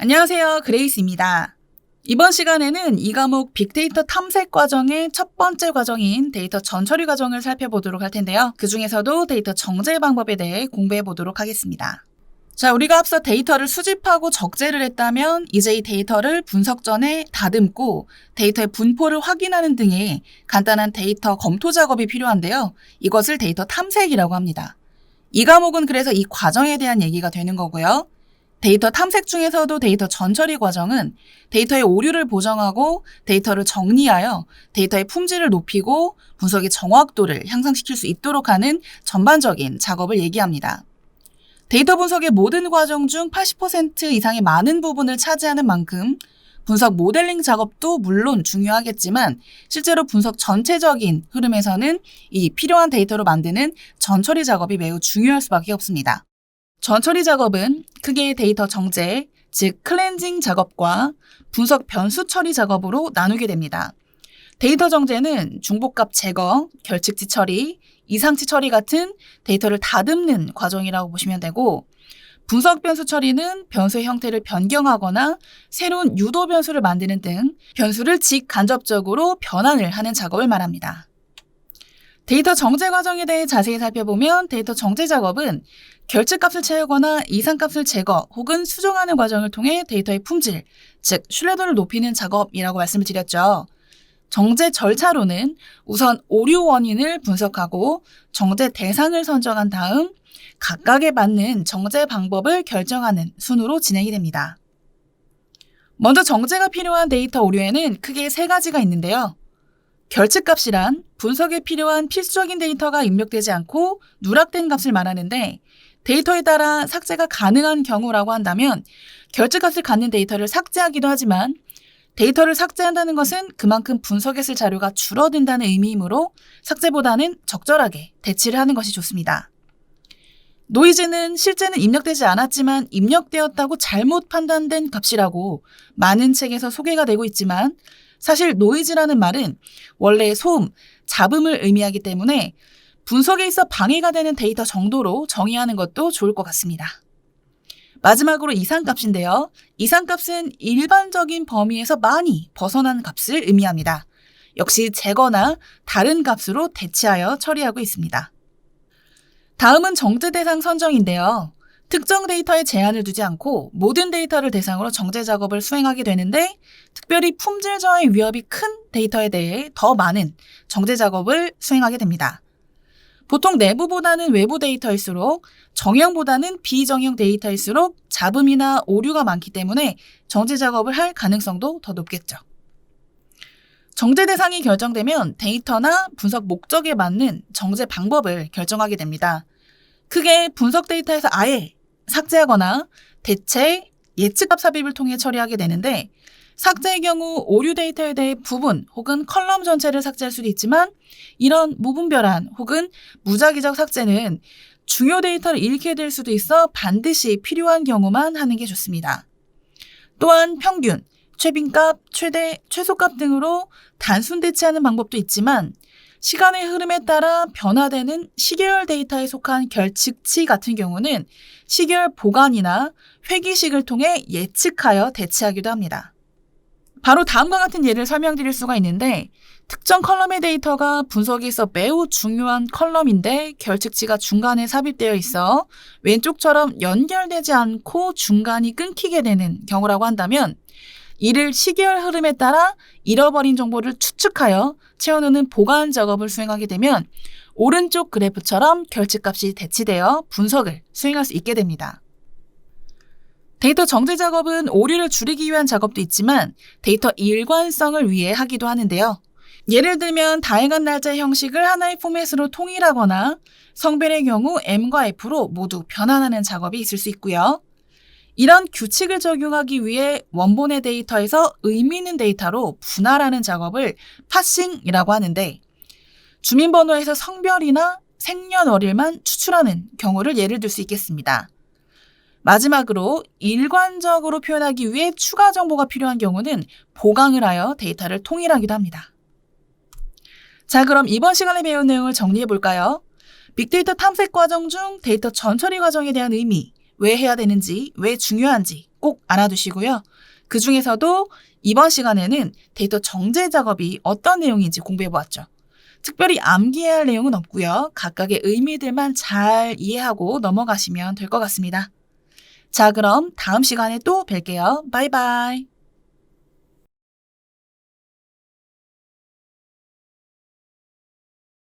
안녕하세요. 그레이스입니다. 이번 시간에는 이 과목 빅데이터 탐색 과정의 첫 번째 과정인 데이터 전처리 과정을 살펴보도록 할 텐데요. 그 중에서도 데이터 정제 방법에 대해 공부해 보도록 하겠습니다. 자, 우리가 앞서 데이터를 수집하고 적재를 했다면 이제 이 데이터를 분석 전에 다듬고 데이터의 분포를 확인하는 등의 간단한 데이터 검토 작업이 필요한데요. 이것을 데이터 탐색이라고 합니다. 이 과목은 그래서 이 과정에 대한 얘기가 되는 거고요. 데이터 탐색 중에서도 데이터 전처리 과정은 데이터의 오류를 보정하고 데이터를 정리하여 데이터의 품질을 높이고 분석의 정확도를 향상시킬 수 있도록 하는 전반적인 작업을 얘기합니다. 데이터 분석의 모든 과정 중 80% 이상의 많은 부분을 차지하는 만큼 분석 모델링 작업도 물론 중요하겠지만 실제로 분석 전체적인 흐름에서는 이 필요한 데이터로 만드는 전처리 작업이 매우 중요할 수밖에 없습니다. 전처리 작업은 크게 데이터 정제, 즉 클렌징 작업과 분석 변수 처리 작업으로 나누게 됩니다. 데이터 정제는 중복값 제거, 결칙치 처리, 이상치 처리 같은 데이터를 다듬는 과정이라고 보시면 되고, 분석 변수 처리는 변수의 형태를 변경하거나 새로운 유도 변수를 만드는 등 변수를 직간접적으로 변환을 하는 작업을 말합니다. 데이터 정제 과정에 대해 자세히 살펴보면 데이터 정제 작업은 결측값을 채우거나 이상값을 제거 혹은 수정하는 과정을 통해 데이터의 품질, 즉 신뢰도를 높이는 작업이라고 말씀을 드렸죠. 정제 절차로는 우선 오류 원인을 분석하고 정제 대상을 선정한 다음 각각에 맞는 정제 방법을 결정하는 순으로 진행이 됩니다. 먼저 정제가 필요한 데이터 오류에는 크게 세 가지가 있는데요. 결측값이란 분석에 필요한 필수적인 데이터가 입력되지 않고 누락된 값을 말하는데 데이터에 따라 삭제가 가능한 경우라고 한다면 결측값을 갖는 데이터를 삭제하기도 하지만 데이터를 삭제한다는 것은 그만큼 분석에 쓸 자료가 줄어든다는 의미이므로 삭제보다는 적절하게 대치를 하는 것이 좋습니다. 노이즈는 실제는 입력되지 않았지만 입력되었다고 잘못 판단된 값이라고 많은 책에서 소개가 되고 있지만 사실 노이즈라는 말은 원래 소음, 잡음을 의미하기 때문에 분석에 있어 방해가 되는 데이터 정도로 정의하는 것도 좋을 것 같습니다. 마지막으로 이상값인데요. 이상값은 일반적인 범위에서 많이 벗어난 값을 의미합니다. 역시 제거나 다른 값으로 대체하여 처리하고 있습니다. 다음은 정제 대상 선정인데요. 특정 데이터에 제한을 두지 않고 모든 데이터를 대상으로 정제 작업을 수행하게 되는데 특별히 품질 저하의 위협이 큰 데이터에 대해 더 많은 정제 작업을 수행하게 됩니다. 보통 내부보다는 외부 데이터일수록 정형보다는 비정형 데이터일수록 잡음이나 오류가 많기 때문에 정제 작업을 할 가능성도 더 높겠죠. 정제 대상이 결정되면 데이터나 분석 목적에 맞는 정제 방법을 결정하게 됩니다. 크게 분석 데이터에서 아예 삭제하거나 대체 예측값 삽입을 통해 처리하게 되는데 삭제의 경우 오류 데이터에 대해 부분 혹은 컬럼 전체를 삭제할 수도 있지만 이런 무분별한 혹은 무작위적 삭제는 중요 데이터를 잃게 될 수도 있어 반드시 필요한 경우만 하는 게 좋습니다. 또한 평균, 최빈값, 최대, 최소값 등으로 단순 대체하는 방법도 있지만 시간의 흐름에 따라 변화되는 시계열 데이터에 속한 결측치 같은 경우는 시계열 보관이나 회기식을 통해 예측하여 대체하기도 합니다. 바로 다음과 같은 예를 설명드릴 수가 있는데 특정 컬럼의 데이터가 분석에 있어 매우 중요한 컬럼인데 결측치가 중간에 삽입되어 있어 왼쪽처럼 연결되지 않고 중간이 끊기게 되는 경우라고 한다면 이를 시계열 흐름에 따라 잃어버린 정보를 추측하여 채워넣는 보관 작업을 수행하게 되면 오른쪽 그래프처럼 결측값이 대치되어 분석을 수행할 수 있게 됩니다. 데이터 정제 작업은 오류를 줄이기 위한 작업도 있지만 데이터 일관성을 위해 하기도 하는데요. 예를 들면 다양한 날짜의 형식을 하나의 포맷으로 통일하거나 성별의 경우 M과 F로 모두 변환하는 작업이 있을 수 있고요. 이런 규칙을 적용하기 위해 원본의 데이터에서 의미 있는 데이터로 분할하는 작업을 파싱이라고 하는데 주민번호에서 성별이나 생년월일만 추출하는 경우를 예를 들 수 있겠습니다. 마지막으로 일관적으로 표현하기 위해 추가 정보가 필요한 경우는 보강을 하여 데이터를 통일하기도 합니다. 자, 그럼 이번 시간에 배운 내용을 정리해 볼까요? 빅데이터 탐색 과정 중 데이터 전처리 과정에 대한 의미, 왜 해야 되는지, 왜 중요한지 꼭 알아두시고요. 그 중에서도 이번 시간에는 데이터 정제 작업이 어떤 내용인지 공부해보았죠. 특별히 암기해야 할 내용은 없고요. 각각의 의미들만 잘 이해하고 넘어가시면 될 것 같습니다. 자, 그럼 다음 시간에 또 뵐게요. 바이바이.